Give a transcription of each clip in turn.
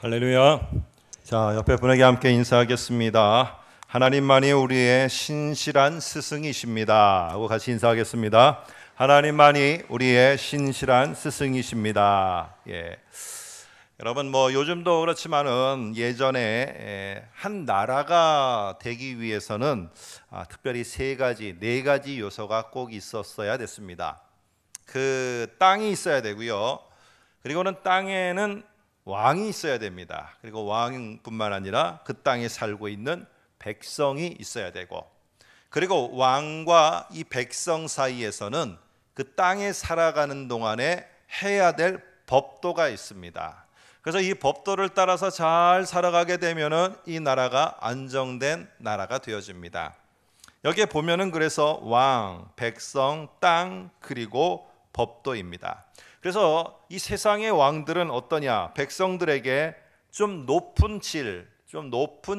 할렐루야. 자, 옆에 분에게 함께 인사하겠습니다. 하나님만이 우리의 신실한 스승이십니다 하고 같이 인사하겠습니다. 하나님만이 우리의 신실한 스승이십니다. 여러분, 요즘도 그렇지만은 예전에 한 나라가 되기 위해서는 특별히 네 가지 요소가 꼭 있었어야 됐습니다. 그 땅이 있어야 되고요. 그리고는 땅에는 왕이 있어야 됩니다. 그리고 왕뿐만 아니라 그 땅에 살고 있는 백성이 있어야 되고, 그리고 왕과 이 백성 사이에서는 그 땅에 살아가는 동안에 해야 될 법도가 있습니다. 그래서 이 법도를 따라서 잘 살아가게 되면은 이 나라가 안정된 나라가 되어집니다. 여기에 보면은 그래서 왕, 백성, 땅, 그리고 법도입니다. 그래서 이 세상의 왕들은 어떠냐? 백성들에게 좀 높은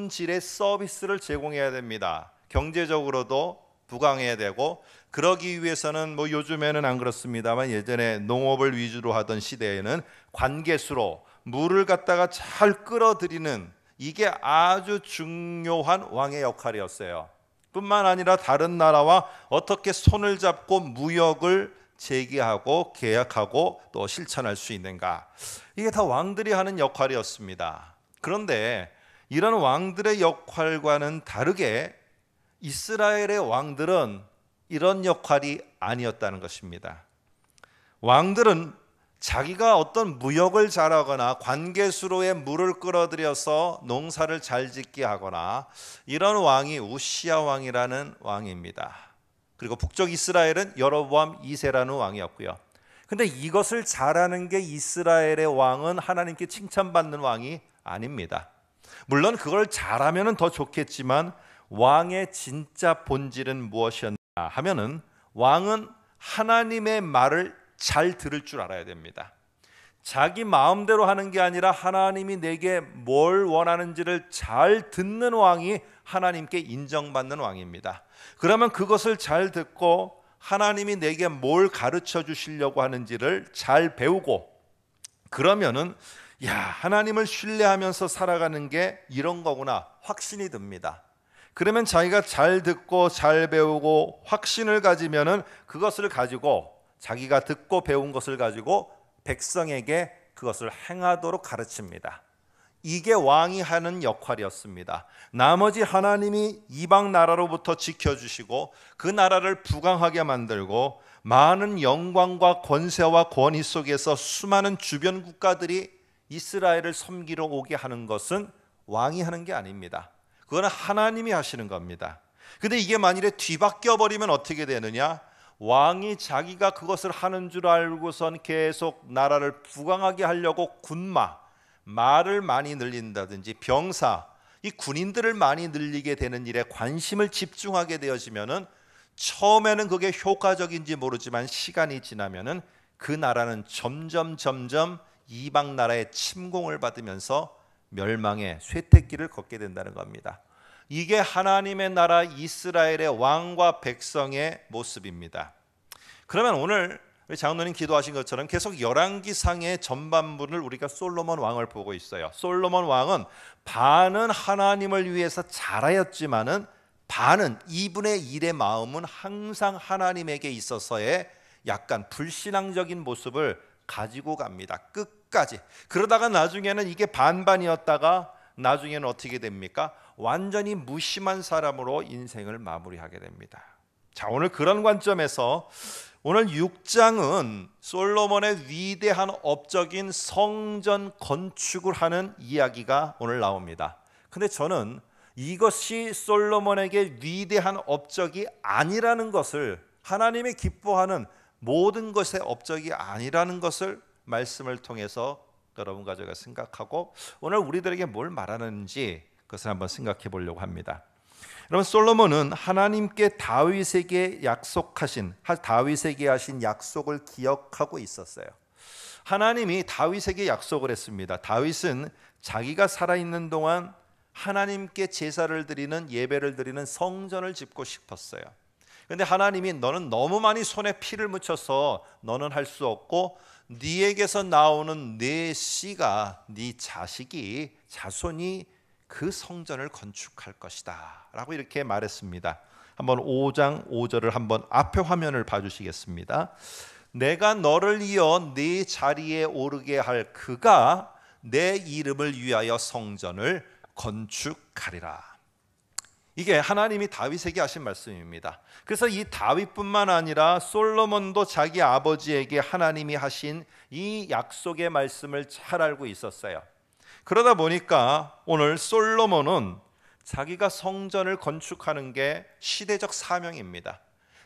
질의 서비스를 제공해야 됩니다. 경제적으로도 부강해야 되고, 그러기 위해서는 요즘에는 안 그렇습니다만 예전에 농업을 위주로 하던 시대에는 관계수로 물을 갖다가 잘 끌어들이는, 이게 아주 중요한 왕의 역할이었어요. 뿐만 아니라 다른 나라와 어떻게 손을 잡고 무역을 제기하고 계약하고 또 실천할 수 있는가, 이게 다 왕들이 하는 역할이었습니다. 그런데 이런 왕들의 역할과는 다르게 이스라엘의 왕들은 이런 역할이 아니었다는 것입니다. 왕들은 자기가 어떤 무역을 잘하거나 관계수로의 물을 끌어들여서 농사를 잘 짓게 하거나, 이런 왕이 우시야 왕이라는 왕입니다. 그리고 북쪽 이스라엘은 여로보암 2세라는 왕이었고요. 근데 이것을 잘하는 게 이스라엘의 왕은 하나님께 칭찬받는 왕이 아닙니다. 물론 그걸 잘하면 더 좋겠지만, 왕의 진짜 본질은 무엇이었나 하면은, 왕은 하나님의 말을 잘 들을 줄 알아야 됩니다. 자기 마음대로 하는 게 아니라 하나님이 내게 뭘 원하는지를 잘 듣는 왕이 하나님께 인정받는 왕입니다. 그러면 그것을 잘 듣고 하나님이 내게 뭘 가르쳐 주시려고 하는지를 잘 배우고, 그러면은 하나님을 신뢰하면서 살아가는 게 이런 거구나 확신이 듭니다. 그러면 자기가 잘 듣고 잘 배우고 확신을 가지면은 그것을 가지고, 자기가 듣고 배운 것을 가지고 백성에게 그것을 행하도록 가르칩니다. 이게 왕이 하는 역할이었습니다. 나머지 하나님이 이방 나라로부터 지켜주시고 그 나라를 부강하게 만들고, 많은 영광과 권세와 권위 속에서 수많은 주변 국가들이 이스라엘을 섬기러 오게 하는 것은 왕이 하는 게 아닙니다. 그거는 하나님이 하시는 겁니다. 근데 이게 만일에 뒤바뀌어 버리면 어떻게 되느냐? 왕이 자기가 그것을 하는 줄 알고선 계속 나라를 부강하게 하려고 말을 많이 늘린다든지 병사, 이 군인들을 많이 늘리게 되는 일에 관심을 집중하게 되어지면은, 처음에는 그게 효과적인지 모르지만 시간이 지나면은 그 나라는 점점 이방 나라의 침공을 받으면서 멸망의 쇠퇴길을 걷게 된다는 겁니다. 이게 하나님의 나라 이스라엘의 왕과 백성의 모습입니다. 그러면 오늘 장로님 기도하신 것처럼 계속 열왕기상의 전반부를 우리가 솔로몬 왕을 보고 있어요. 솔로몬 왕은 반은 하나님을 위해서 잘하였지만은 반은 2분의 1의 마음은 항상 하나님에게 있어서의 약간 불신앙적인 모습을 가지고 갑니다. 끝까지. 그러다가 나중에는 이게 반반이었다가 나중에는 어떻게 됩니까? 완전히 무심한 사람으로 인생을 마무리하게 됩니다. 자, 오늘 그런 관점에서 오늘 6장은 솔로몬의 위대한 업적인 성전 건축을 하는 이야기가 오늘 나옵니다. 근데 저는 이것이 솔로몬에게 위대한 업적이 아니라는 것을, 하나님이 기뻐하는 모든 것의 업적이 아니라는 것을 말씀을 통해서 여러분과 제가 생각하고, 오늘 우리들에게 뭘 말하는지 그것을 한번 생각해 보려고 합니다. 여러분, 솔로몬은 하나님께 다윗에게 하신 약속을 기억하고 있었어요. 하나님이 다윗에게 약속을 했습니다. 다윗은 자기가 살아있는 동안 하나님께 제사를 드리는, 예배를 드리는 성전을 짓고 싶었어요. 그런데 하나님이 너는 너무 많이 손에 피를 묻혀서 너는 할 수 없고, 네에게서 나오는 네 씨가, 네 자손이 그 성전을 건축할 것이다 라고 이렇게 말했습니다. 한번 5장 5절을 한번 앞에 화면을 봐주시겠습니다. 내가 너를 이어 네 자리에 오르게 할 그가 내 이름을 위하여 성전을 건축하리라. 이게 하나님이 다윗에게 하신 말씀입니다. 그래서 이 다윗뿐만 아니라 솔로몬도 자기 아버지에게 하나님이 하신 이 약속의 말씀을 잘 알고 있었어요. 그러다 보니까 오늘 솔로몬은 자기가 성전을 건축하는 게 시대적 사명입니다.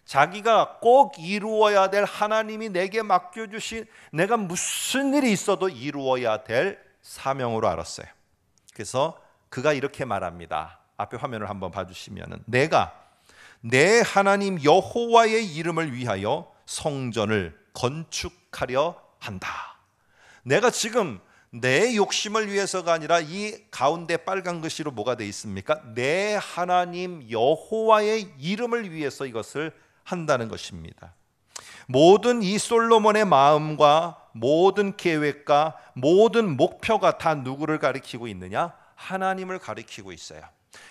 자기가 꼭 이루어야 될, 하나님이 내게 맡겨주신, 내가 무슨 일이 있어도 이루어야 될 사명으로 알았어요. 그래서 그가 이렇게 말합니다. 앞에 화면을 한번 봐주시면, 내가 내 하나님 여호와의 이름을 위하여 성전을 건축하려 한다. 내가 지금 내 욕심을 위해서가 아니라, 이 가운데 빨간 글씨로 뭐가 되어 있습니까? 내 하나님 여호와의 이름을 위해서 이것을 한다는 것입니다. 모든 이 솔로몬의 마음과 모든 계획과 모든 목표가 다 누구를 가리키고 있느냐? 하나님을 가리키고 있어요.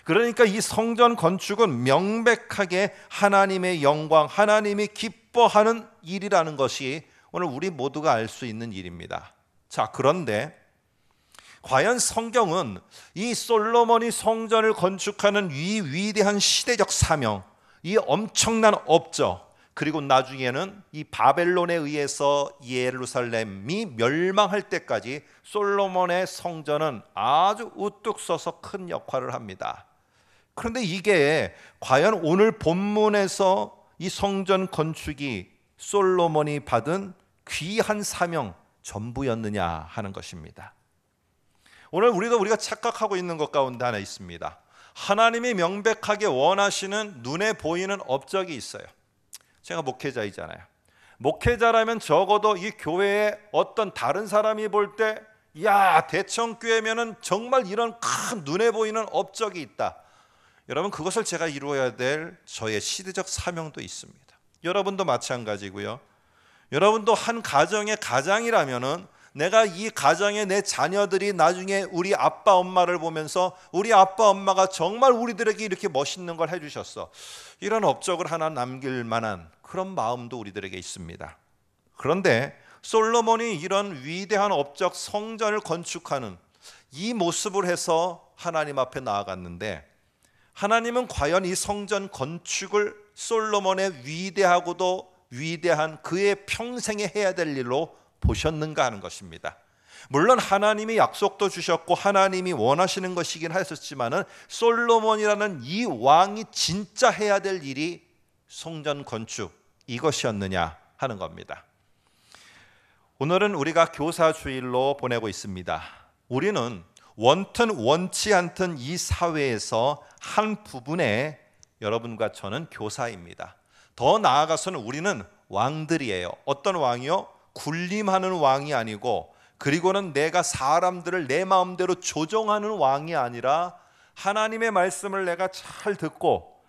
그러니까 이 성전 건축은 명백하게 하나님의 영광, 하나님이 기뻐하는 일이라는 것이 오늘 우리 모두가 알 수 있는 일입니다. 자, 그런데 과연 성경은 이 솔로몬이 성전을 건축하는 이 위대한 시대적 사명, 이 엄청난 업적, 그리고 나중에는 이 바벨론에 의해서 예루살렘이 멸망할 때까지 솔로몬의 성전은 아주 우뚝 서서 큰 역할을 합니다. 그런데 이게 과연 오늘 본문에서 이 성전 건축이 솔로몬이 받은 귀한 사명 전부였느냐 하는 것입니다. 오늘 우리가 착각하고 있는 것 가운데 하나 있습니다. 하나님이 명백하게 원하시는 눈에 보이는 업적이 있어요. 제가 목회자이잖아요. 목회자라면 적어도 이 교회에 어떤 다른 사람이 볼 때, 야, 대청교회면은 정말 이런 큰 눈에 보이는 업적이 있다. 여러분, 그것을 제가 이루어야 될 저의 시대적 사명도 있습니다. 여러분도 마찬가지고요. 여러분도 한 가정의 가장이라면은 내가 이 가정의 내 자녀들이 나중에 우리 아빠 엄마를 보면서, 우리 아빠 엄마가 정말 우리들에게 이렇게 멋있는 걸 해주셨어, 이런 업적을 하나 남길 만한 그런 마음도 우리들에게 있습니다. 그런데 솔로몬이 이런 위대한 업적, 성전을 건축하는 이 모습을 해서 하나님 앞에 나아갔는데, 하나님은 과연 이 성전 건축을 솔로몬의 위대하고도 위대한 그의 평생에 해야 될 일로 보셨는가 하는 것입니다. 물론 하나님이 약속도 주셨고 하나님이 원하시는 것이긴 하셨지만은, 솔로몬이라는 이 왕이 진짜 해야 될 일이 성전 건축, 이것이었느냐 하는 겁니다. 오늘은 우리가 교사주일로 보내고 있습니다. 우리는 원튼 원치 않든 이 사회에서 한 부분에 여러분과 저는 교사입니다. 더 나아가서는 우리는 왕들이에요. 어떤 왕이요? 군림하는 왕이 아니고, 그리고는 내가 사람들을 내 마음대로 조종하는 왕이 아니라, 하나님의 말씀을 내가 잘 듣고,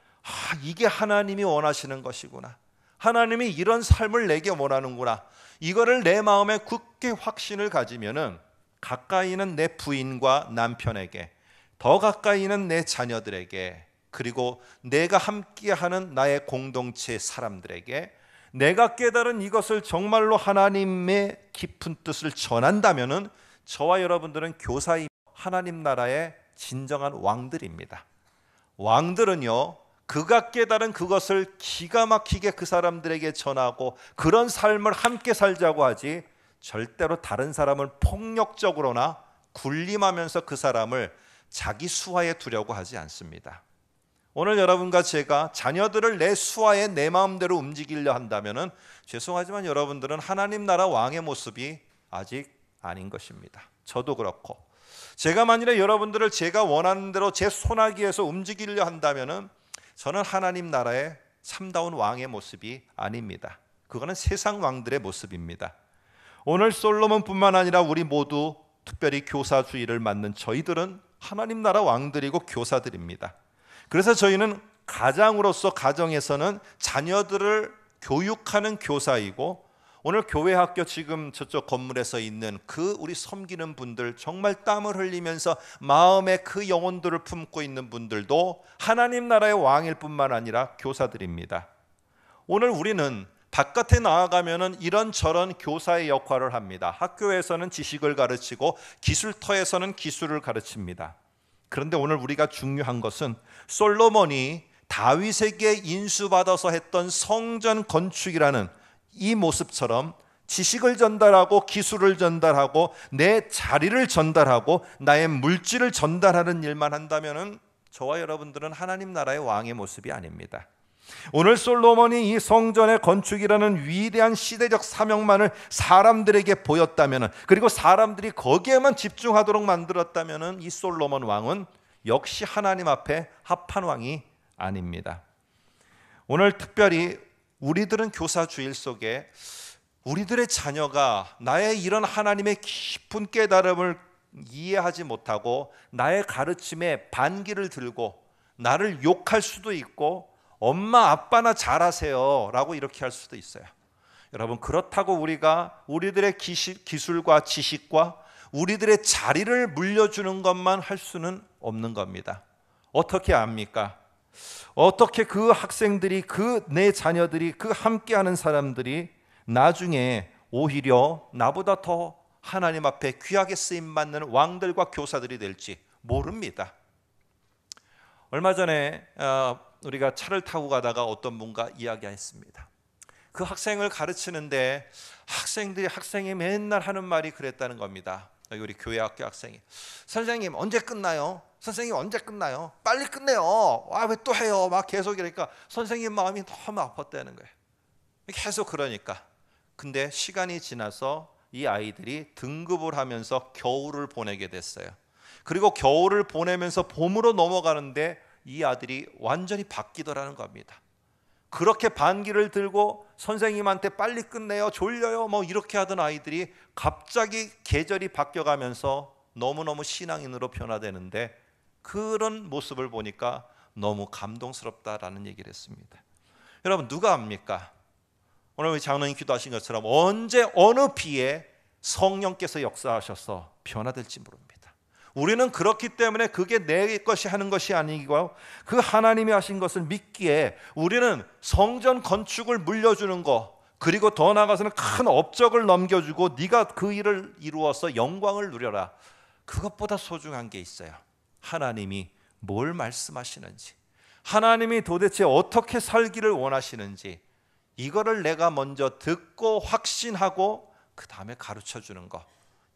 이게 하나님이 원하시는 것이구나, 하나님이 이런 삶을 내게 원하는구나, 이거를 내 마음에 굳게 확신을 가지면은 가까이는 내 부인과 남편에게, 더 가까이는 내 자녀들에게, 그리고 내가 함께하는 나의 공동체 사람들에게 내가 깨달은 이것을 정말로 하나님의 깊은 뜻을 전한다면은, 저와 여러분들은 교사이 하나님 나라의 진정한 왕들입니다. 왕들은요, 그가 깨달은 그것을 기가 막히게 그 사람들에게 전하고 그런 삶을 함께 살자고 하지, 절대로 다른 사람을 폭력적으로나 군림하면서 그 사람을 자기 수하에 두려고 하지 않습니다. 오늘 여러분과 제가 자녀들을 내 수하에 내 마음대로 움직이려 한다면은, 죄송하지만 여러분들은 하나님 나라 왕의 모습이 아직 아닌 것입니다. 저도 그렇고, 제가 만일에 여러분들을 제가 원하는 대로 제 손아귀에서 움직이려 한다면은, 저는 하나님 나라의 참다운 왕의 모습이 아닙니다. 그거는 세상 왕들의 모습입니다. 오늘 솔로몬뿐만 아니라 우리 모두, 특별히 교사주의를 맡는 저희들은 하나님 나라 왕들이고 교사들입니다. 그래서 저희는 가장으로서 가정에서는 자녀들을 교육하는 교사이고, 오늘 교회 학교 지금 저쪽 건물에서 있는 그 우리 섬기는 분들, 정말 땀을 흘리면서 마음에 그 영혼들을 품고 있는 분들도 하나님 나라의 왕일 뿐만 아니라 교사들입니다. 오늘 우리는 바깥에 나아가면은 이런저런 교사의 역할을 합니다. 학교에서는 지식을 가르치고 기술터에서는 기술을 가르칩니다. 그런데 오늘 우리가 중요한 것은 솔로몬이 다윗에게 인수받아서 했던 성전 건축이라는 이 모습처럼 지식을 전달하고 기술을 전달하고 내 자리를 전달하고 나의 물질을 전달하는 일만 한다면은 저와 여러분들은 하나님 나라의 왕의 모습이 아닙니다. 오늘 솔로몬이 이 성전의 건축이라는 위대한 시대적 사명만을 사람들에게 보였다면, 그리고 사람들이 거기에만 집중하도록 만들었다면 이 솔로몬 왕은 역시 하나님 앞에 합한 왕이 아닙니다. 오늘 특별히 우리들은 교사 주일 속에 우리들의 자녀가 나의 이런 하나님의 깊은 깨달음을 이해하지 못하고 나의 가르침에 반기를 들고 나를 욕할 수도 있고 엄마 아빠나 잘하세요 라고 이렇게 할 수도 있어요. 여러분, 그렇다고 우리가 우리들의 기술과 지식과 우리들의 자리를 물려주는 것만 할 수는 없는 겁니다. 어떻게 압니까? 어떻게 그 학생들이, 내 자녀들이, 함께하는 사람들이 나중에 오히려 나보다 더 하나님 앞에 귀하게 쓰임받는 왕들과 교사들이 될지 모릅니다. 얼마 전에 우리가 차를 타고 가다가 어떤 분과 이야기했습니다. 그 학생을 가르치는데 학생이 맨날 하는 말이 그랬다는 겁니다. 우리 교회 학교 학생이, 선생님 언제 끝나요? 선생님 언제 끝나요? 빨리 끝내요. 왜 또 해요? 막 계속 이러니까 선생님 마음이 너무 아팠다는 거예요. 계속 그러니까. 근데 시간이 지나서 이 아이들이 등급을 하면서 겨울을 보내게 됐어요. 그리고 겨울을 보내면서 봄으로 넘어가는데 이 아들이 완전히 바뀌더라는 겁니다. 그렇게 반기를 들고 선생님한테 빨리 끝내요, 졸려요, 뭐 이렇게 하던 아이들이 갑자기 계절이 바뀌어가면서 너무너무 신앙인으로 변화되는데, 그런 모습을 보니까 너무 감동스럽다라는 얘기를 했습니다. 여러분, 누가 압니까? 오늘 우리 장로님 기도하신 것처럼 언제 어느 비에 성령께서 역사하셔서 변화될지 모릅니다. 우리는 그렇기 때문에 그게 내 것이 하는 것이 아니고 그 하나님이 하신 것을 믿기에 우리는 성전 건축을 물려주는 것, 그리고 더 나아가서는 큰 업적을 넘겨주고 네가 그 일을 이루어서 영광을 누려라, 그것보다 소중한 게 있어요. 하나님이 뭘 말씀하시는지, 하나님이 도대체 어떻게 살기를 원하시는지, 이거를 내가 먼저 듣고 확신하고 그 다음에 가르쳐주는 것.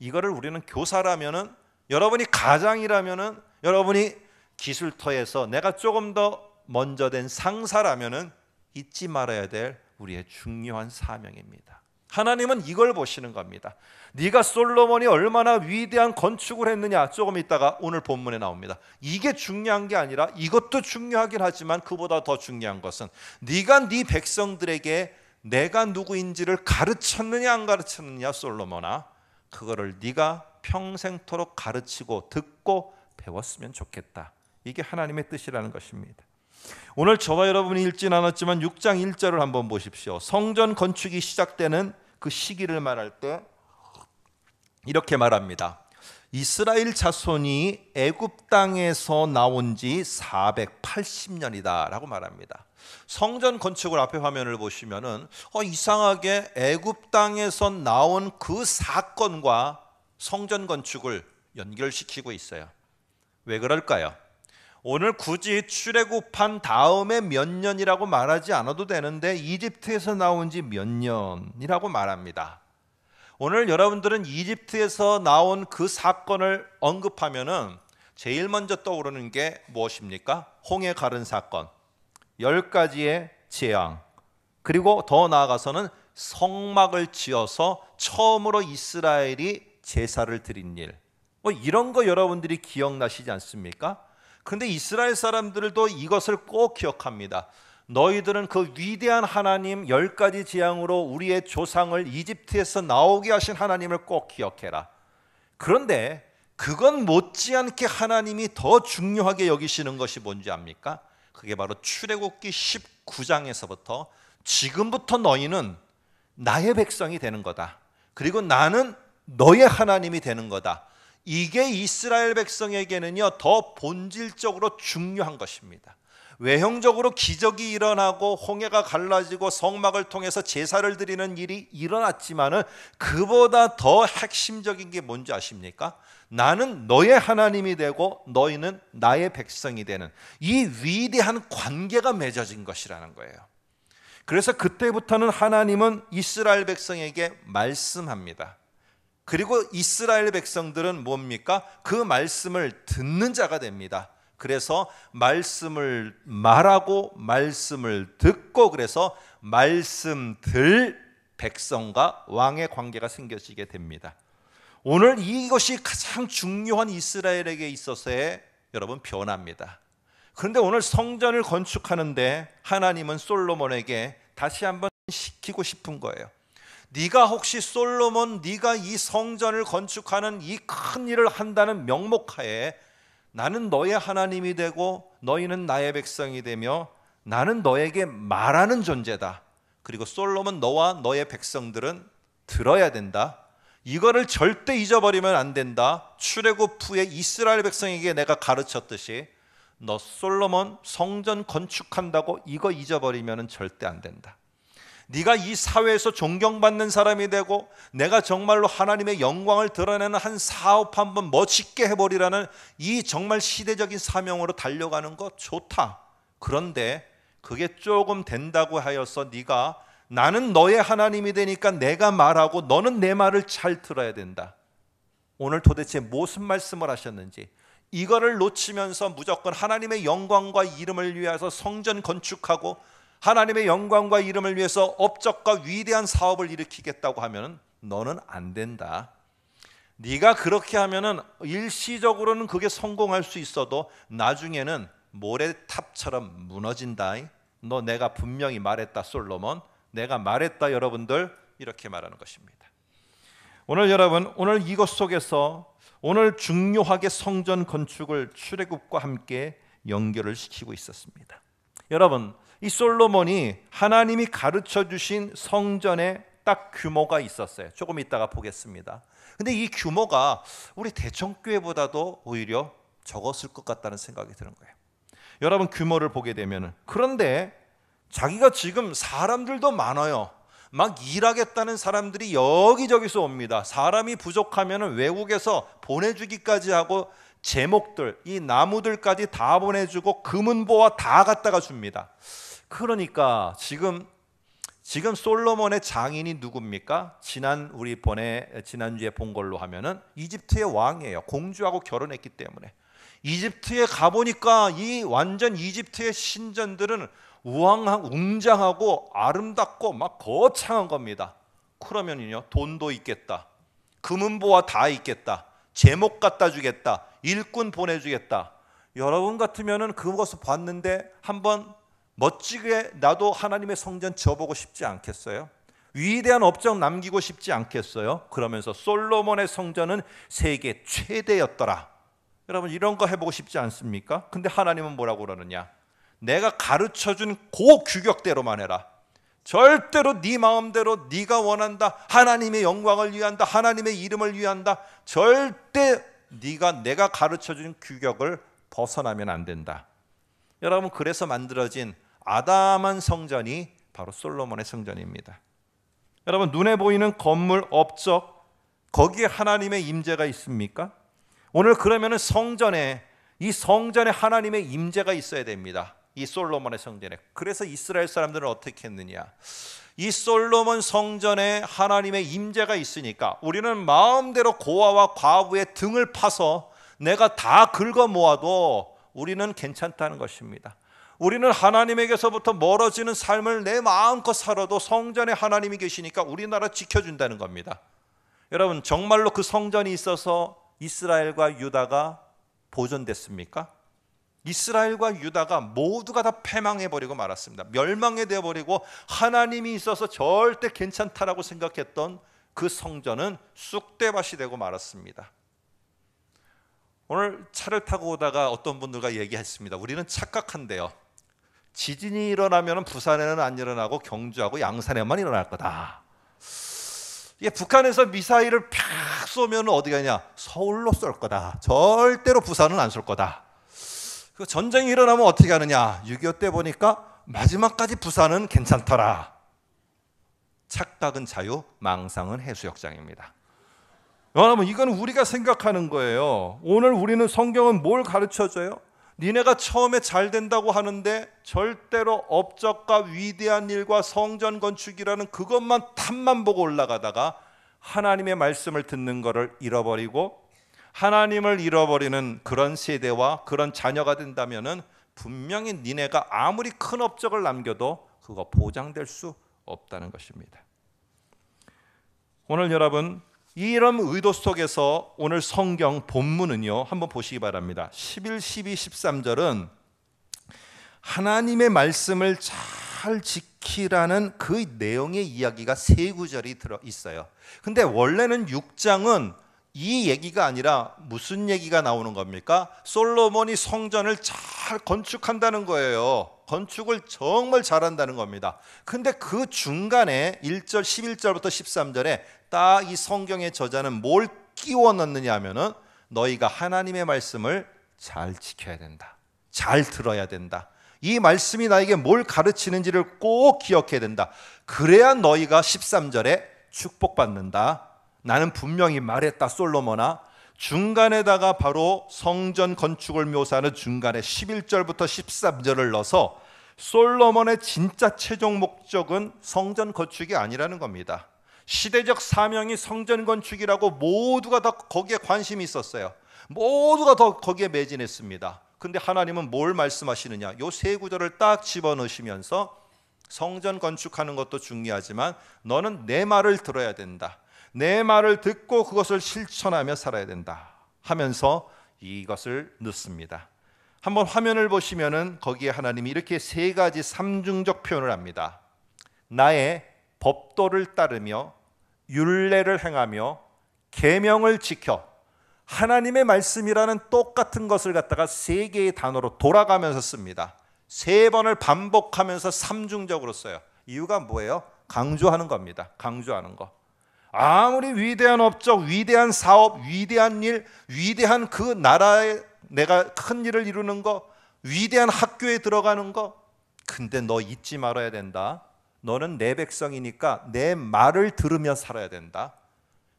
이거를 우리는 교사라면은, 여러분이 가장이라면은, 여러분이 기술터에서 내가 조금 더 먼저 된 상사라면은 잊지 말아야 될 우리의 중요한 사명입니다. 하나님은 이걸 보시는 겁니다. 네가 솔로몬이 얼마나 위대한 건축을 했느냐, 조금 있다가 오늘 본문에 나옵니다. 이게 중요한 게 아니라, 이것도 중요하긴 하지만 그보다 더 중요한 것은 네가 네 백성들에게 내가 누구인지를 가르쳤느냐 안 가르쳤느냐, 솔로몬아. 그거를 네가 평생토록 가르치고 듣고 배웠으면 좋겠다. 이게 하나님의 뜻이라는 것입니다. 오늘 저와 여러분이 읽진 않았지만 6장 1절을 한번 보십시오. 성전 건축이 시작되는 그 시기를 말할 때 이렇게 말합니다. 이스라엘 자손이 애굽 땅에서 나온 지 480년이다 라고 말합니다. 성전 건축을 앞에 화면을 보시면은 이상하게 애굽 땅에서 나온 그 사건과 성전 건축을 연결시키고 있어요. 왜 그럴까요? 오늘 굳이 출애굽한 다음에 몇 년이라고 말하지 않아도 되는데 이집트에서 나온 지 몇 년이라고 말합니다. 오늘 여러분들은 이집트에서 나온 그 사건을 언급하면은 제일 먼저 떠오르는 게 무엇입니까? 홍해 가른 사건, 10가지의 재앙, 그리고 더 나아가서는 성막을 지어서 처음으로 이스라엘이 제사를 드린 일, 이런 거 여러분들이 기억나시지 않습니까? 그런데 이스라엘 사람들도 이것을 꼭 기억합니다. 너희들은 그 위대한 하나님 10가지 재앙으로 우리의 조상을 이집트에서 나오게 하신 하나님을 꼭 기억해라. 그런데 그건 못지않게 하나님이 더 중요하게 여기시는 것이 뭔지 압니까? 그게 바로 출애굽기 19장에서부터 지금부터 너희는 나의 백성이 되는 거다. 그리고 나는 너의 하나님이 되는 거다. 이게 이스라엘 백성에게는요 더 본질적으로 중요한 것입니다. 외형적으로 기적이 일어나고 홍해가 갈라지고 성막을 통해서 제사를 드리는 일이 일어났지만은 그보다 더 핵심적인 게 뭔지 아십니까? 나는 너의 하나님이 되고 너희는 나의 백성이 되는 이 위대한 관계가 맺어진 것이라는 거예요. 그래서 그때부터는 하나님은 이스라엘 백성에게 말씀합니다. 그리고 이스라엘 백성들은 뭡니까? 그 말씀을 듣는 자가 됩니다. 그래서 말씀을 말하고 말씀을 듣고 그래서 말씀 들 백성과 왕의 관계가 생겨지게 됩니다. 오늘 이것이 가장 중요한 이스라엘에게 있어서의 여러분 변화입니다. 그런데 오늘 성전을 건축하는데 하나님은 솔로몬에게 다시 한번 시키고 싶은 거예요. 네가 혹시 솔로몬 네가 이 성전을 건축하는 이 큰 일을 한다는 명목하에 나는 너의 하나님이 되고 너희는 나의 백성이 되며 나는 너에게 말하는 존재다. 그리고 솔로몬 너와 너의 백성들은 들어야 된다. 이거를 절대 잊어버리면 안 된다. 출애굽 후에 이스라엘 백성에게 내가 가르쳤듯이 너 솔로몬 성전 건축한다고 이거 잊어버리면 절대 안 된다. 네가 이 사회에서 존경받는 사람이 되고 내가 정말로 하나님의 영광을 드러내는 한 사업 한번 멋있게 해버리라는 이 정말 시대적인 사명으로 달려가는 거 좋다. 그런데 그게 조금 된다고 하여서 네가 나는 너의 하나님이 되니까 내가 말하고 너는 내 말을 잘 들어야 된다. 오늘 도대체 무슨 말씀을 하셨는지 이거를 놓치면서 무조건 하나님의 영광과 이름을 위해서 성전 건축하고 하나님의 영광과 이름을 위해서 업적과 위대한 사업을 일으키겠다고 하면 너는 안 된다. 네가 그렇게 하면은 일시적으로는 그게 성공할 수 있어도 나중에는 모래탑처럼 무너진다. 너 내가 분명히 말했다 솔로몬. 내가 말했다 여러분들. 이렇게 말하는 것입니다. 오늘 여러분 오늘 이것 속에서 오늘 중요하게 성전 건축을 출애굽과 함께 연결을 시키고 있었습니다. 여러분 이 솔로몬이 하나님이 가르쳐 주신 성전의 딱 규모가 있었어요. 조금 이따가 보겠습니다. 근데 이 규모가 우리 대청교회보다도 오히려 적었을 것 같다는 생각이 드는 거예요. 여러분 규모를 보게 되면 그런데 자기가 지금 사람들도 많아요. 막 일하겠다는 사람들이 여기저기서 옵니다. 사람이 부족하면 외국에서 보내주기까지 하고 제목들, 이 나무들까지 다 보내주고 금은보화 다 갖다가 줍니다. 그러니까 지금 솔로몬의 장인이 누굽니까? 지난주에 본 걸로 하면은 이집트의 왕이에요. 공주하고 결혼했기 때문에. 이집트에 가보니까 이 완전 이집트의 신전들은 웅장하고 아름답고 막 거창한 겁니다. 그러면요 돈도 있겠다. 금은보화 다 있겠다. 제목 갖다 주겠다. 일꾼 보내주겠다. 여러분 같으면은 그것을 봤는데 한번 멋지게 나도 하나님의 성전 지어보고 싶지 않겠어요? 위대한 업적 남기고 싶지 않겠어요? 그러면서 솔로몬의 성전은 세계 최대였더라. 여러분 이런 거 해보고 싶지 않습니까? 근데 하나님은 뭐라고 그러느냐? 내가 가르쳐준 그 규격대로만 해라. 절대로 네 마음대로 네가 원한다. 하나님의 영광을 위한다. 하나님의 이름을 위한다. 절대 내가 가르쳐준 규격을 벗어나면 안 된다. 여러분 그래서 만들어진 아담한 성전이 바로 솔로몬의 성전입니다. 여러분 눈에 보이는 건물 업적 거기에 하나님의 임재가 있습니까? 오늘 그러면은 이 성전에 하나님의 임재가 있어야 됩니다. 이 솔로몬의 성전에. 그래서 이스라엘 사람들은 어떻게 했느냐? 이 솔로몬 성전에 하나님의 임재가 있으니까 우리는 마음대로 고아와 과부의 등을 파서 내가 다 긁어 모아도 우리는 괜찮다는 것입니다. 우리는 하나님에게서부터 멀어지는 삶을 내 마음껏 살아도 성전에 하나님이 계시니까 우리나라 지켜준다는 겁니다. 여러분 정말로 그 성전이 있어서 이스라엘과 유다가 보존됐습니까? 이스라엘과 유다가 모두가 다 패망해버리고 말았습니다. 멸망해 되어버리고 하나님이 있어서 절대 괜찮다라고 생각했던 그 성전은 쑥대밭이 되고 말았습니다. 오늘 차를 타고 오다가 어떤 분들과 얘기했습니다. 우리는 착각한대요. 지진이 일어나면 부산에는 안 일어나고 경주하고 양산에만 일어날 거다. 이게 북한에서 미사일을 팍 쏘면 어디 가냐? 서울로 쏠 거다. 절대로 부산은 안 쏠 거다. 그 전쟁이 일어나면 어떻게 하느냐? 6.25 때 보니까 마지막까지 부산은 괜찮더라. 착각은 자유, 망상은 해수욕장입니다. 여러분, 이건 우리가 생각하는 거예요. 오늘 우리는 성경은 뭘 가르쳐줘요? 니네가 처음에 잘 된다고 하는데 절대로 업적과 위대한 일과 성전 건축이라는 그것만 탐만 보고 올라가다가 하나님의 말씀을 듣는 것을 잃어버리고 하나님을 잃어버리는 그런 세대와 그런 자녀가 된다면은 분명히 니네가 아무리 큰 업적을 남겨도 그거 보장될 수 없다는 것입니다. 오늘 여러분, 이런 의도 속에서 오늘 성경 본문은요, 한번 보시기 바랍니다. 11, 12, 13절은 하나님의 말씀을 잘 지키라는 그 내용의 이야기가 세 구절이 들어 있어요. 근데 원래는 6장은 이 얘기가 아니라 무슨 얘기가 나오는 겁니까? 솔로몬이 성전을 잘 건축한다는 거예요. 건축을 정말 잘한다는 겁니다. 근데 그 중간에 1절, 11절부터 13절에 딱 이 성경의 저자는 뭘 끼워 넣느냐 하면은 너희가 하나님의 말씀을 잘 지켜야 된다. 잘 들어야 된다. 이 말씀이 나에게 뭘 가르치는지를 꼭 기억해야 된다. 그래야 너희가 13절에 축복받는다. 나는 분명히 말했다, 솔로몬아. 중간에다가 바로 성전 건축을 묘사하는 중간에 11절부터 13절을 넣어서 솔로몬의 진짜 최종 목적은 성전 건축이 아니라는 겁니다. 시대적 사명이 성전 건축이라고 모두가 다 거기에 관심이 있었어요. 모두가 더 거기에 매진했습니다. 근데 하나님은 뭘 말씀하시느냐? 요 세 구절을 딱 집어넣으시면서 성전 건축하는 것도 중요하지만 너는 내 말을 들어야 된다. 내 말을 듣고 그것을 실천하며 살아야 된다 하면서 이것을 넣습니다. 한번 화면을 보시면은 거기에 하나님이 이렇게 세 가지 삼중적 표현을 합니다. 나의 법도를 따르며 율례를 행하며 계명을 지켜. 하나님의 말씀이라는 똑같은 것을 갖다가 세 개의 단어로 돌아가면서 씁니다. 세 번을 반복하면서 삼중적으로 써요. 이유가 뭐예요? 강조하는 겁니다. 강조하는 거. 아무리 위대한 업적, 위대한 사업, 위대한 일, 위대한 그 나라에 내가 큰 일을 이루는 거, 위대한 학교에 들어가는 거, 근데 너 잊지 말아야 된다. 너는 내 백성이니까 내 말을 들으며 살아야 된다.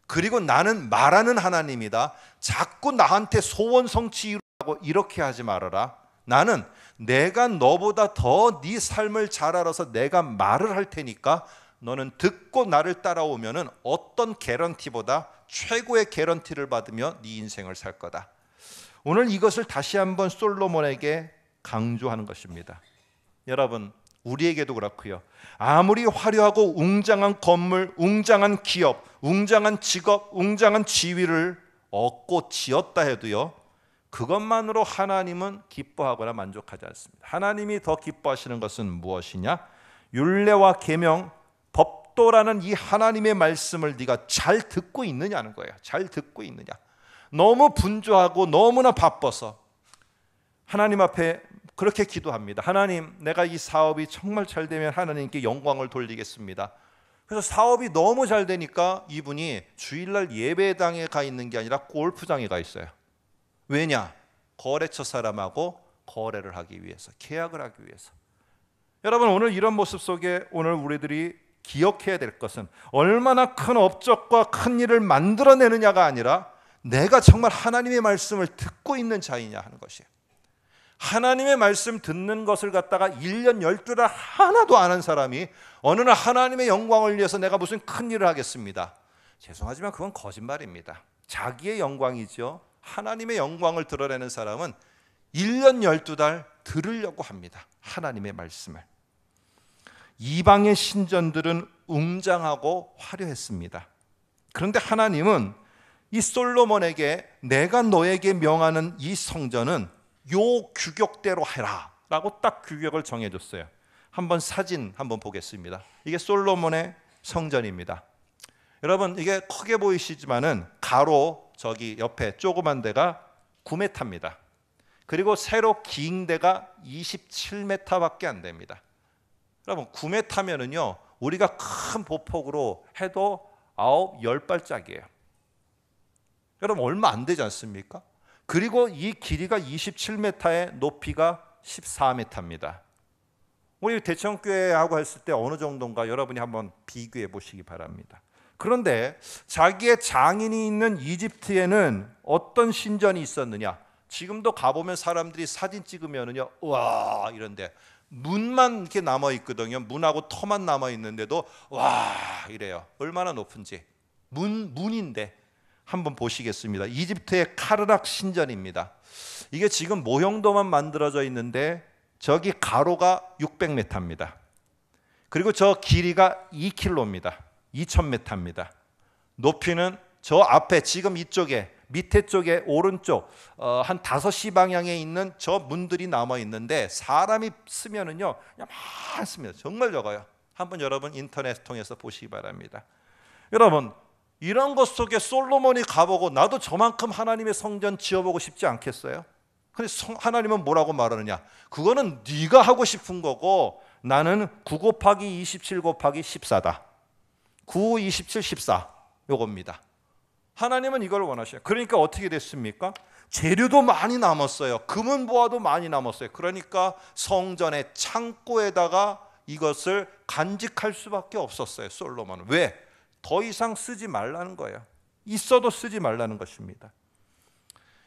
그리고 나는 말하는 하나님이다. 자꾸 나한테 소원 성취 이루라고 이렇게 하지 말아라. 나는 내가 너보다 더 네 삶을 잘 알아서 내가 말을 할 테니까 너는 듣고 나를 따라오면은 어떤 개런티보다 최고의 개런티를 받으며 네 인생을 살 거다. 오늘 이것을 다시 한번 솔로몬에게 강조하는 것입니다. 여러분, 우리에게도 그렇고요. 아무리 화려하고 웅장한 건물, 웅장한 기업, 웅장한 직업, 웅장한 지위를 얻고 지었다 해도요, 그것만으로 하나님은 기뻐하거나 만족하지 않습니다. 하나님이 더 기뻐하시는 것은 무엇이냐? 율례와 계명, 법도라는 이 하나님의 말씀을 네가 잘 듣고 있느냐는 거예요. 잘 듣고 있느냐. 너무 분주하고 너무나 바빠서 하나님 앞에 그렇게 기도합니다. 하나님, 내가 이 사업이 정말 잘 되면 하나님께 영광을 돌리겠습니다. 그래서 사업이 너무 잘 되니까 이분이 주일날 예배당에 가 있는 게 아니라 골프장에 가 있어요. 왜냐? 거래처 사람하고 거래를 하기 위해서, 계약을 하기 위해서. 여러분, 오늘 이런 모습 속에 오늘 우리들이 기억해야 될 것은 얼마나 큰 업적과 큰 일을 만들어내느냐가 아니라 내가 정말 하나님의 말씀을 듣고 있는 자이냐 하는 것이에요. 하나님의 말씀 듣는 것을 갖다가 1년 12달 하나도 안 한 사람이 어느 날 하나님의 영광을 위해서 내가 무슨 큰 일을 하겠습니다. 죄송하지만 그건 거짓말입니다. 자기의 영광이죠. 하나님의 영광을 드러내는 사람은 1년 12달 들으려고 합니다. 하나님의 말씀을. 이방의 신전들은 웅장하고 화려했습니다. 그런데 하나님은 이 솔로몬에게 내가 너에게 명하는 이 성전은 요 규격대로 해라 라고 딱 규격을 정해줬어요. 한번 사진 한번 보겠습니다. 이게 솔로몬의 성전입니다. 여러분, 이게 크게 보이시지만은 가로 저기 옆에 조그만 데가 9m입니다. 그리고 세로 긴 데가 27m밖에 안 됩니다. 여러분, 9m면은요 우리가 큰 보폭으로 해도 10발짝이에요. 여러분 얼마 안 되지 않습니까? 그리고 이 길이가 27m에 높이가 14m입니다. 우리 대청교회하고 했을 때 어느 정도인가 여러분이 한번 비교해 보시기 바랍니다. 그런데 자기의 장인이 있는 이집트에는 어떤 신전이 있었느냐? 지금도 가보면 사람들이 사진 찍으면은요, 와 이런데 문만 이렇게 남아 있거든요. 문하고 터만 남아 있는데도 와 이래요. 얼마나 높은지. 문인데 한번 보시겠습니다. 이집트의 카르락 신전입니다. 이게 지금 모형도만 만들어져 있는데 저기 가로가 600m입니다. 그리고 저 길이가 2km입니다. 2000m입니다. 높이는 저 앞에 지금 이쪽에 밑에 쪽에 오른쪽 한 5시 방향에 있는 저 문들이 남아 있는데 사람이 쓰면은요 그냥 많습니다. 정말 적어요. 한번 여러분 인터넷 통해서 보시기 바랍니다. 여러분 이런 것 속에 솔로몬이 가보고 나도 저만큼 하나님의 성전 지어보고 싶지 않겠어요? 근데 하나님은 뭐라고 말하느냐? 그거는 네가 하고 싶은 거고 나는 9 곱하기 27 곱하기 14다. 9, 27, 14 요겁니다. 하나님은 이걸 원하셔요. 그러니까 어떻게 됐습니까? 재료도 많이 남았어요. 금은 보아도 많이 남았어요. 그러니까 성전의 창고에다가 이것을 간직할 수밖에 없었어요. 솔로몬은. 왜? 더 이상 쓰지 말라는 거예요. 있어도 쓰지 말라는 것입니다.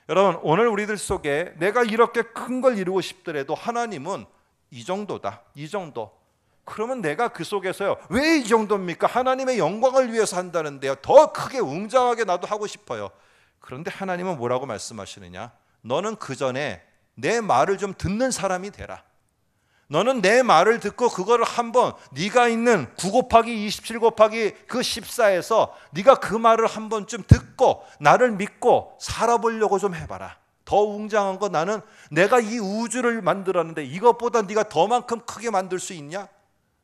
여러분 오늘 우리들 속에 내가 이렇게 큰 걸 이루고 싶더라도 하나님은 이 정도다. 이 정도. 그러면 내가 그 속에서요. 왜 이 정도입니까? 하나님의 영광을 위해서 한다는데요. 더 크게 웅장하게 나도 하고 싶어요. 그런데 하나님은 뭐라고 말씀하시느냐? 너는 그 전에 내 말을 좀 듣는 사람이 되라. 너는 내 말을 듣고 그거를 한번 네가 있는 9 곱하기 27 곱하기 그 14에서 네가 그 말을 한번 좀 듣고 나를 믿고 살아보려고 좀 해봐라. 더 웅장한 거 나는 내가 이 우주를 만들었는데 이것보다 네가 더만큼 크게 만들 수 있냐?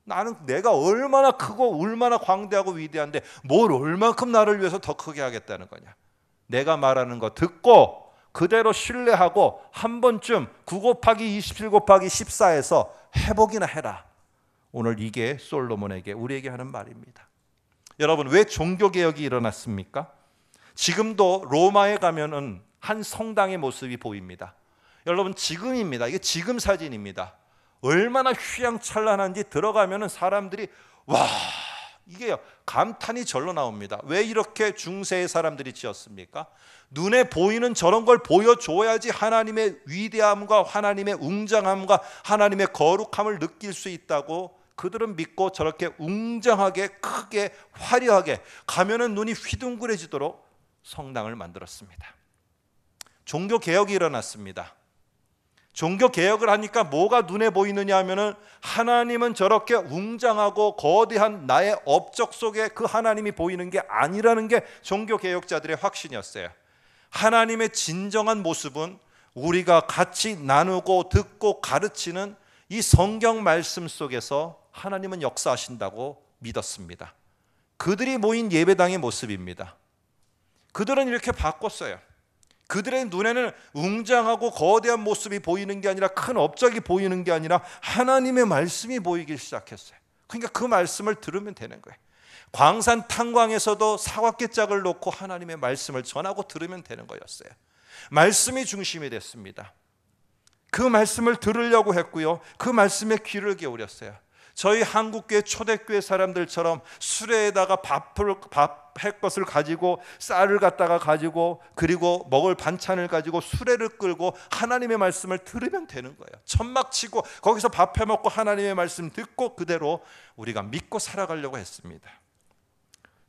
나는 내가 얼마나 크고 얼마나 광대하고 위대한데 뭘 얼만큼 나를 위해서 더 크게 하겠다는 거냐? 내가 말하는 거 듣고 그대로 신뢰하고 한 번쯤 9 곱하기 27 곱하기 14에서 해보기나 해라. 오늘 이게 솔로몬에게 우리에게 하는 말입니다. 여러분 왜 종교개혁이 일어났습니까? 지금도 로마에 가면은 한 성당의 모습이 보입니다. 여러분 지금입니다. 이게 지금 사진입니다. 얼마나 휘황찬란한지 들어가면은 사람들이 와 이게요 감탄이 절로 나옵니다. 왜 이렇게 중세의 사람들이 지었습니까? 눈에 보이는 저런 걸 보여줘야지 하나님의 위대함과 하나님의 웅장함과 하나님의 거룩함을 느낄 수 있다고 그들은 믿고 저렇게 웅장하게 크게 화려하게 가면은 눈이 휘둥그레지도록 성당을 만들었습니다. 종교개혁이 일어났습니다. 종교개혁을 하니까 뭐가 눈에 보이느냐 하면은 하나님은 저렇게 웅장하고 거대한 나의 업적 속에 그 하나님이 보이는 게 아니라는 게 종교개혁자들의 확신이었어요. 하나님의 진정한 모습은 우리가 같이 나누고 듣고 가르치는 이 성경 말씀 속에서 하나님은 역사하신다고 믿었습니다. 그들이 모인 예배당의 모습입니다. 그들은 이렇게 바꿨어요. 그들의 눈에는 웅장하고 거대한 모습이 보이는 게 아니라 큰 업적이 보이는 게 아니라 하나님의 말씀이 보이기 시작했어요. 그러니까 그 말씀을 들으면 되는 거예요. 광산 탄광에서도 사각개짝을 놓고 하나님의 말씀을 전하고 들으면 되는 거였어요. 말씀이 중심이 됐습니다. 그 말씀을 들으려고 했고요. 그 말씀에 귀를 기울였어요. 저희 한국교회 초대교회 사람들처럼 수레에다가 할 것을 가지고 쌀을 갖다가 가지고 그리고 먹을 반찬을 가지고 수레를 끌고 하나님의 말씀을 들으면 되는 거예요. 천막 치고 거기서 밥 해먹고 하나님의 말씀 듣고 그대로 우리가 믿고 살아가려고 했습니다.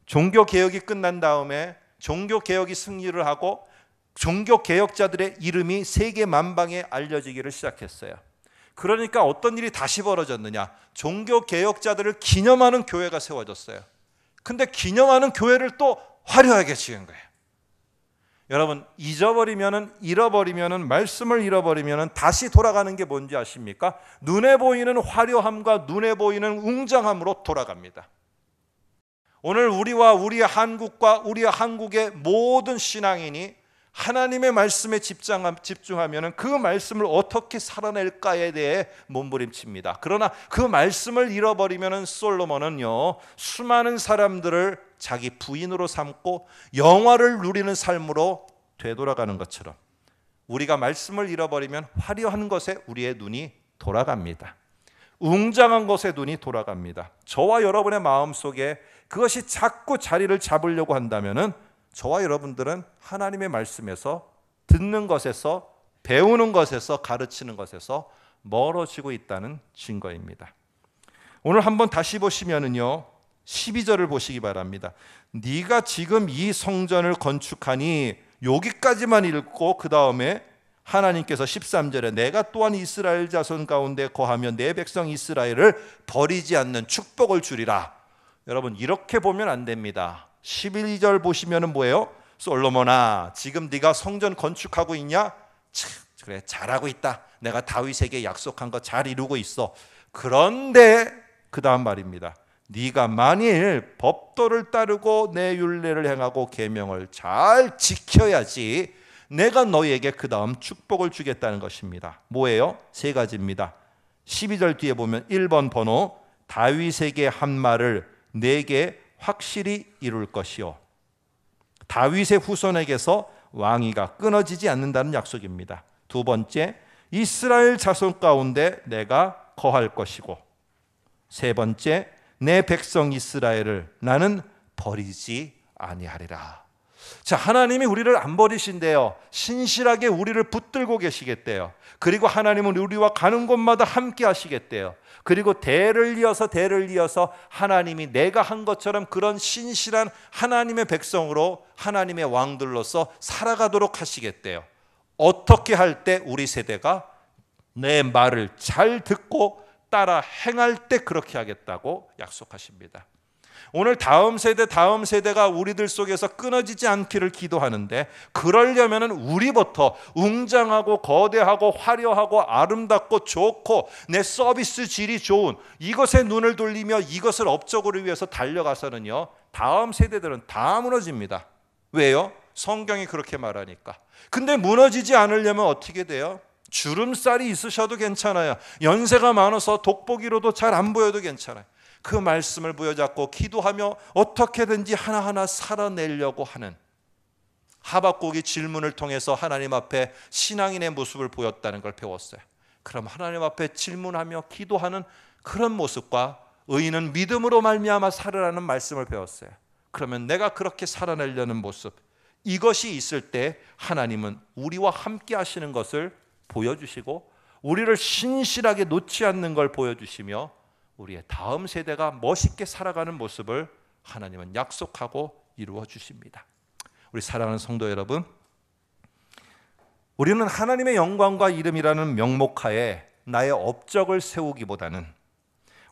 종교개혁이 끝난 다음에 종교개혁이 승리를 하고 종교개혁자들의 이름이 세계 만방에 알려지기를 시작했어요. 그러니까 어떤 일이 다시 벌어졌느냐? 종교개혁자들을 기념하는 교회가 세워졌어요. 근데 기념하는 교회를 또 화려하게 지은 거예요. 여러분 잃어버리면은 말씀을 잃어버리면은 다시 돌아가는 게 뭔지 아십니까? 눈에 보이는 화려함과 눈에 보이는 웅장함으로 돌아갑니다. 오늘 우리와 우리 한국과 우리 한국의 모든 신앙인이 하나님의 말씀에 집중하면 그 말씀을 어떻게 살아낼까에 대해 몸부림칩니다. 그러나 그 말씀을 잃어버리면 솔로몬은요, 수많은 사람들을 자기 부인으로 삼고 영화를 누리는 삶으로 되돌아가는 것처럼 우리가 말씀을 잃어버리면 화려한 것에 우리의 눈이 돌아갑니다. 웅장한 것에 눈이 돌아갑니다. 저와 여러분의 마음속에 그것이 자꾸 자리를 잡으려고 한다면 저와 여러분들은 하나님의 말씀에서, 듣는 것에서, 배우는 것에서, 가르치는 것에서 멀어지고 있다는 증거입니다. 오늘 한번 다시 보시면은요, 12절을 보시기 바랍니다. 네가 지금 이 성전을 건축하니, 여기까지만 읽고 그 다음에 하나님께서 13절에 내가 또한 이스라엘 자손 가운데 거하며 내 백성 이스라엘을 버리지 않는 축복을 주리라. 여러분, 이렇게 보면 안 됩니다. 12절 보시면 뭐예요? 솔로몬아, 지금 네가 성전 건축하고 있냐? 그래, 잘하고 있다. 내가 다윗에게 약속한 거 잘 이루고 있어. 그런데 그 다음 말입니다. 네가 만일 법도를 따르고 내 율례를 행하고 계명을 잘 지켜야지 내가 너희에게 그 다음 축복을 주겠다는 것입니다. 뭐예요? 세 가지입니다. 12절 뒤에 보면 1번 번호, 다윗에게 한 말을 내게 확실히 이룰 것이요. 다윗의 후손에게서 왕위가 끊어지지 않는다는 약속입니다. 두 번째, 이스라엘 자손 가운데 내가 거할 것이고, 세 번째, 내 백성 이스라엘을 나는 버리지 아니하리라. 자, 하나님이 우리를 안 버리신대요. 신실하게 우리를 붙들고 계시겠대요. 그리고 하나님은 우리와 가는 곳마다 함께 하시겠대요. 그리고 대를 이어서 하나님이 내가 한 것처럼 그런 신실한 하나님의 백성으로, 하나님의 왕들로서 살아가도록 하시겠대요. 어떻게 할 때 우리 세대가 내 말을 잘 듣고 따라 행할 때 그렇게 하겠다고 약속하십니다. 오늘 다음 세대가 우리들 속에서 끊어지지 않기를 기도하는데, 그러려면 우리부터 웅장하고 거대하고 화려하고 아름답고 좋고 내 서비스 질이 좋은 이것에 눈을 돌리며 이것을 업적으로 위해서 달려가서는요, 다음 세대들은 다 무너집니다. 왜요? 성경이 그렇게 말하니까. 근데 무너지지 않으려면 어떻게 돼요? 주름살이 있으셔도 괜찮아요. 연세가 많아서 돋보기로도 잘 안 보여도 괜찮아요. 그 말씀을 부여잡고 기도하며 어떻게든지 하나하나 살아내려고 하는, 하박국이 질문을 통해서 하나님 앞에 신앙인의 모습을 보였다는 걸 배웠어요. 그럼 하나님 앞에 질문하며 기도하는 그런 모습과 의인은 믿음으로 말미암아 살으라는 말씀을 배웠어요. 그러면 내가 그렇게 살아내려는 모습, 이것이 있을 때 하나님은 우리와 함께 하시는 것을 보여주시고 우리를 신실하게 놓지 않는 걸 보여주시며 우리의 다음 세대가 멋있게 살아가는 모습을 하나님은 약속하고 이루어 주십니다. 우리 사랑하는 성도 여러분, 우리는 하나님의 영광과 이름이라는 명목하에 나의 업적을 세우기보다는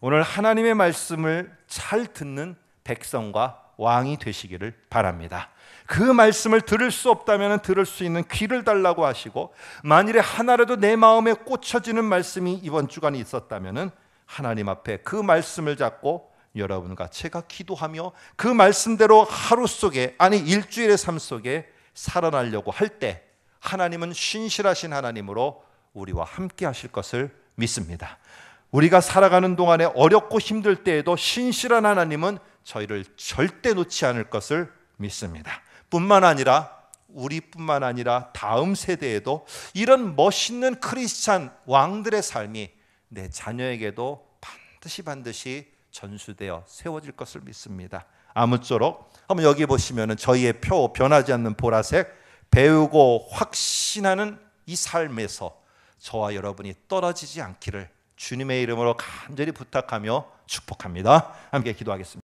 오늘 하나님의 말씀을 잘 듣는 백성과 왕이 되시기를 바랍니다. 그 말씀을 들을 수 없다면 들을 수 있는 귀를 달라고 하시고, 만일에 하나라도 내 마음에 꽂혀지는 말씀이 이번 주간에 있었다면 하나님 앞에 그 말씀을 잡고 여러분과 제가 기도하며 그 말씀대로 하루 속에, 아니 일주일의 삶 속에 살아나려고 할 때 하나님은 신실하신 하나님으로 우리와 함께 하실 것을 믿습니다. 우리가 살아가는 동안에 어렵고 힘들 때에도 신실한 하나님은 저희를 절대 놓지 않을 것을 믿습니다. 우리뿐만 아니라 다음 세대에도 이런 멋있는 크리스찬 왕들의 삶이 내 자녀에게도 반드시 전수되어 세워질 것을 믿습니다. 아무쪼록 한번 여기 보시면 저희의 표, 변하지 않는 보라색, 배우고 확신하는 이 삶에서 저와 여러분이 떨어지지 않기를 주님의 이름으로 간절히 부탁하며 축복합니다. 함께 기도하겠습니다.